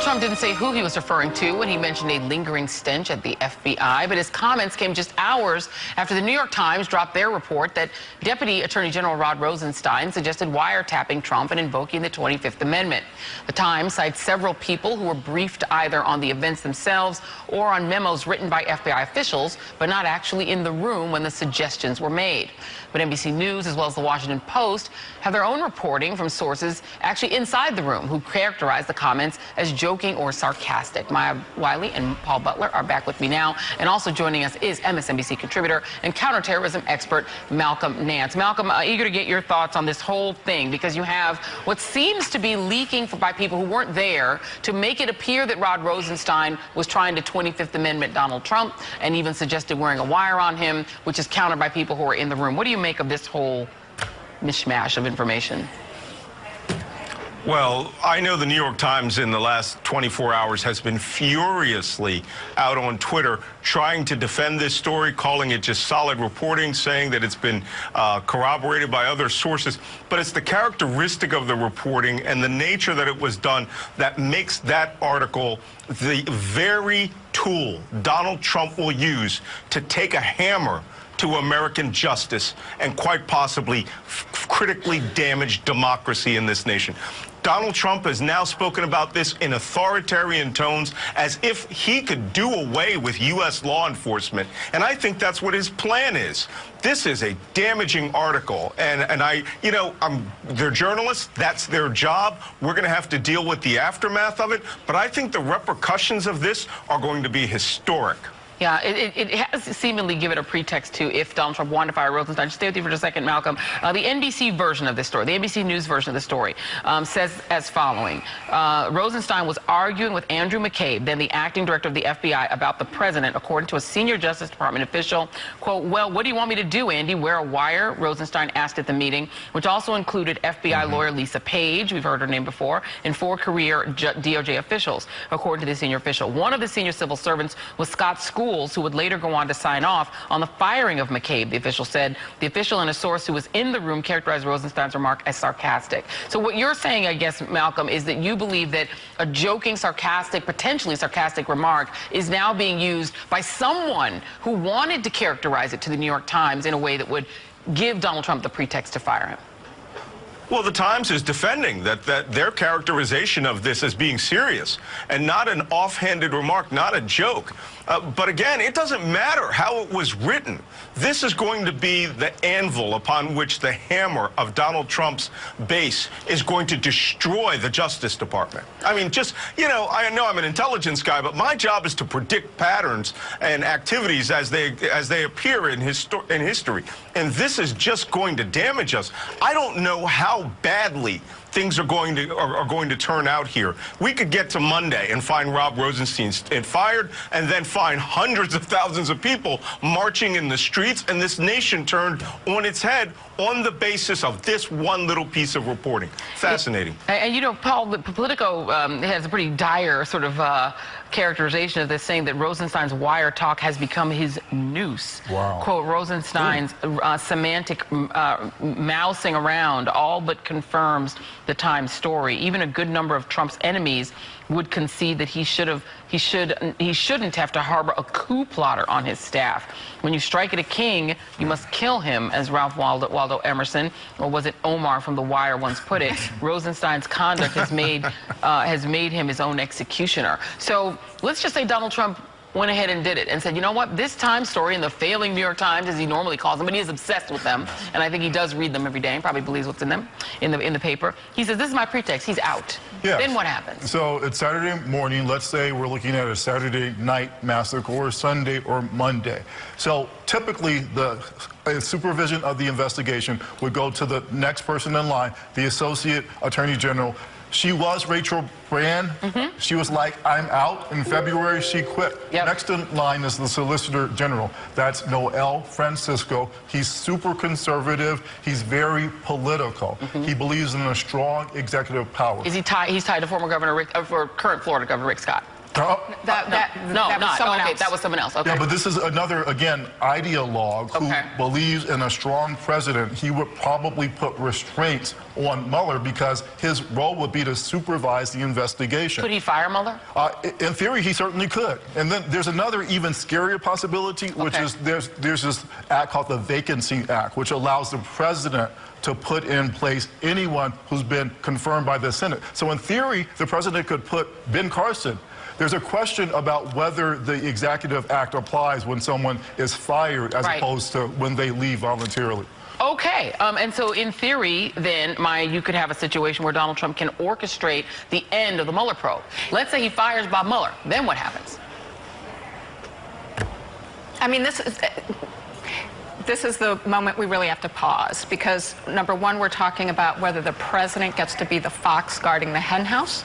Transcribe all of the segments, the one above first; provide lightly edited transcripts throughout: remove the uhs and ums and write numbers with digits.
Trump didn't say who he was referring to when he mentioned a lingering stench at the FBI, but his comments came just hours after the New York Times dropped their report that Deputy Attorney General Rod Rosenstein suggested wiretapping Trump and invoking the 25th Amendment. The Times cites several people who were briefed either on the events themselves or on memos written by FBI officials, but not actually in the room when the suggestions were made. But NBC News, as well as the Washington Post, have their own reporting from sources actually inside the room who characterize the comments as joking or sarcastic. Maya Wiley and Paul Butler are back with me now, and also joining us is MSNBC contributor and counterterrorism expert Malcolm Nance. Malcolm, eager to get your thoughts on this whole thing, because you have what seems to be leaking by people who weren't there to make it appear that Rod Rosenstein was trying to 25th Amendment Donald Trump and even suggested wearing a wire on him, which is countered by people who are in the room. What do you make of this whole mishmash of information? Well, I know the New York Times in the last 24 hours has been furiously out on Twitter trying to defend this story, calling it just solid reporting, saying that it's been corroborated by other sources. But it's the characteristic of the reporting and the nature that it was done that makes that article the very tool Donald Trump will use to take a hammer to American justice and quite possibly critically damage democracy in this nation. Donald Trump has now spoken about this in authoritarian tones as if he could do away with U.S. law enforcement. And I think that's what his plan is. This is a damaging article. And they're journalists. That's their job. We're going to have to deal with the aftermath of it. But I think the repercussions of this are going to be historic. Yeah, it has seemingly given a pretext to if Donald Trump wanted to fire Rosenstein. Just stay with you for just a second, Malcolm. The NBC version of this story, the NBC News version of the story, says as following. Rosenstein was arguing with Andrew McCabe, then the acting director of the FBI, about the president, according to a senior Justice Department official. Quote, well, what do you want me to do, Andy? Wear a wire? Rosenstein asked at the meeting, which also included FBI lawyer Lisa Page, we've heard her name before, and 4 career DOJ officials, according to the senior official. One of the senior civil servants was Scott School, who would later go on to sign off on the firing of McCabe, the official said. The official and a source who was in the room characterized Rosenstein's remark as sarcastic. So what you're saying, I guess, Malcolm, is that you believe that a joking, sarcastic, potentially sarcastic remark is now being used by someone who wanted to characterize it to the New York Times in a way that would give Donald Trump the pretext to fire him. Well, the Times is defending that their characterization of this as being serious and not an offhanded remark, not a joke. But again, it doesn't matter how it was written. This is going to be the anvil upon which the hammer of Donald Trump's base is going to destroy the Justice Department. I mean, I know I'm an intelligence guy, but my job is to predict patterns and activities as they appear in history. And this is just going to damage us. I don't know how badly things are going to turn out here. We could get to Monday and find Rod Rosenstein fired, and then find hundreds of thousands of people marching in the streets, and this nation turned on its head on the basis of this one little piece of reporting. Fascinating. And you know, Paul, Politico has a pretty dire sort of characterization of this, saying that Rosenstein's wire talk has become his noose. Wow. Quote, Rosenstein's semantic mousing around all but confirms the Times story. Even a good number of Trump's enemies would concede that he shouldn't have to harbor a coup plotter on his staff. When you strike at a king, you must kill him, as Ralph Waldo Emerson, or was it Omar from The Wire, once put it. Rosenstein's conduct has made him his own executioner. So let's just say Donald Trump went ahead and did it and said, you know what, this Times story, and the failing New York Times, as he normally calls them, but he is obsessed with them, and I think he does read them every day and probably believes what's in them, in the paper. He says, this is my pretext. He's out. Yes. Then what happens? So it's Saturday morning. Let's say we're looking at a Saturday night massacre, or Sunday or Monday. So typically the supervision of the investigation would go to the next person in line, the Associate Attorney General. She was Rachel Brand. She was like, I'm out. In February, she quit. Yep. Next in line is the Solicitor General. That's Noel Francisco. He's super conservative. He's very political. He believes in a strong executive power. Is he tied? He's tied to former Governor Rick, or current Florida Governor Rick Scott. That was someone else. That was someone else. Okay. Yeah, but this is another, again, ideologue who believes in a strong president. He would probably put restraints on Mueller because his role would be to supervise the investigation. Could he fire Mueller? In theory, he certainly could. And then there's another even scarier possibility, which is there's this act called the Vacancy Act, which allows the president to put in place anyone who's been confirmed by the Senate. So in theory, the president could put Ben Carson. There's a question about whether the executive act applies when someone is fired as opposed to when they leave voluntarily. Okay, and so in theory, then, Maya, you could have a situation where Donald Trump can orchestrate the end of the Mueller probe. Let's say he fires Bob Mueller. Then what happens? I mean, this is the moment we really have to pause because, number one, we're talking about whether the president gets to be the fox guarding the henhouse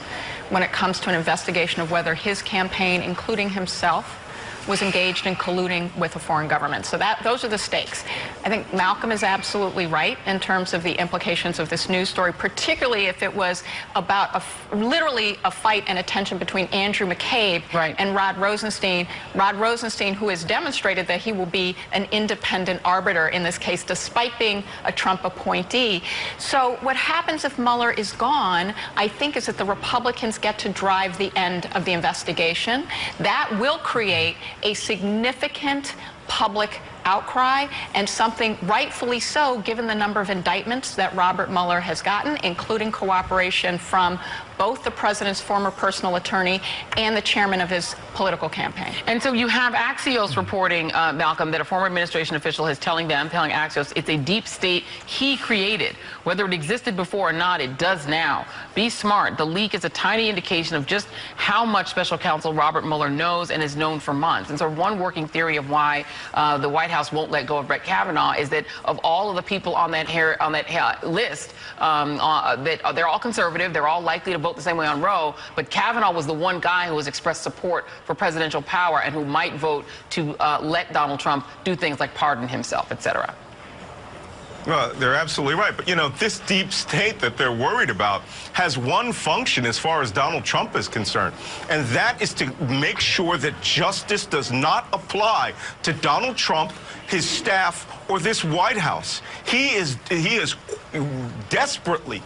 when it comes to an investigation of whether his campaign, including himself, was engaged in colluding with a foreign government. So those are the stakes. I think Malcolm is absolutely right in terms of the implications of this news story, particularly if it was about literally a fight and a tension between Andrew McCabe and Rod Rosenstein. Rod Rosenstein, who has demonstrated that he will be an independent arbiter in this case, despite being a Trump appointee. So what happens if Mueller is gone, I think, is that the Republicans get to drive the end of the investigation. That will create a significant public outcry, and something rightfully so, given the number of indictments that Robert Mueller has gotten, including cooperation from both the president's former personal attorney and the chairman of his political campaign. And so you have Axios reporting, Malcolm, that a former administration official is telling Axios it's a deep state he created. Whether it existed before or not, it does now. Be smart. The leak is a tiny indication of just how much special counsel Robert Mueller knows and has known for months. And so one working theory of why the White House won't let go of Brett Kavanaugh is that of all of the people on that list, that they're all conservative, they're all likely to vote the same way on Roe, but Kavanaugh was the one guy who has expressed support for presidential power and who might vote to let Donald Trump do things like pardon himself, etc. Well, they're absolutely right. But, you know, this deep state that they're worried about has one function as far as Donald Trump is concerned, and that is to make sure that justice does not apply to Donald Trump, his staff, or this White House. He is desperately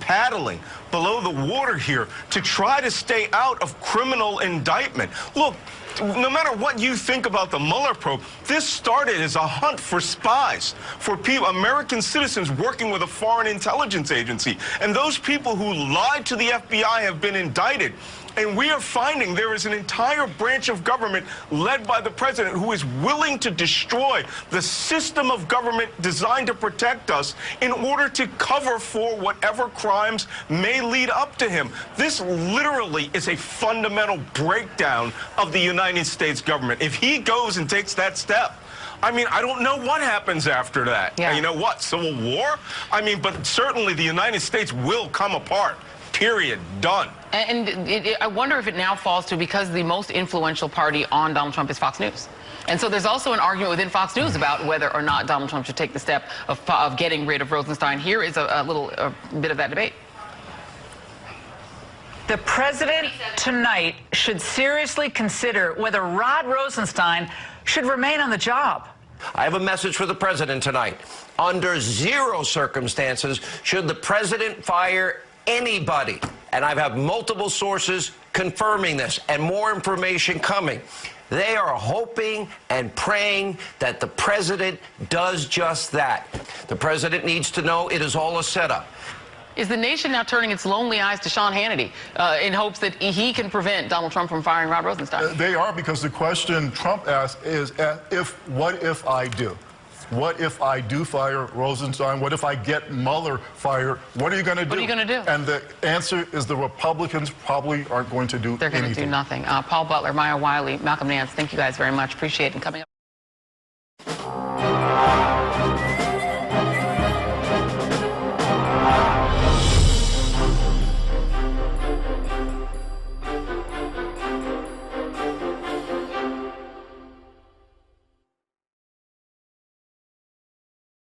paddling below the water here to try to stay out of criminal indictment. Look, no matter what you think about the Mueller probe, this started as a hunt for spies, for people, American citizens working with a foreign intelligence agency. And those people who lied to the FBI have been indicted. And we are finding there is an entire branch of government led by the president who is willing to destroy the system of government designed to protect us in order to cover for whatever crimes may lead up to him. This literally is a fundamental breakdown of the United States government. If he goes and takes that step, I mean, I don't know what happens after that. Yeah. You know what? Civil war? I mean, but certainly the United States will come apart. Period. Done. And I wonder if it now falls to because the most influential party on Donald Trump is Fox News. And so there's also an argument within Fox News about whether or not Donald Trump should take the step of getting rid of Rosenstein. Here is a bit of that debate. The president tonight should seriously consider whether Rod Rosenstein should remain on the job. I have a message for the president tonight. Under zero circumstances should the president fire anybody. And I've had multiple sources confirming this and more information coming. They are hoping and praying that the president does just that. The president needs to know it is all a setup. Is the nation now turning its lonely eyes to Sean Hannity in hopes that he can prevent Donald Trump from firing Rod Rosenstein? They are, because the question Trump asked is, what if I do? What if I do fire Rosenstein? What if I get Mueller fired? What are you going to do? What are you going to do? And the answer is the Republicans probably aren't going to do anything. They're going to do nothing. Paul Butler, Maya Wiley, Malcolm Nance, thank you guys very much. Appreciate it. And coming up.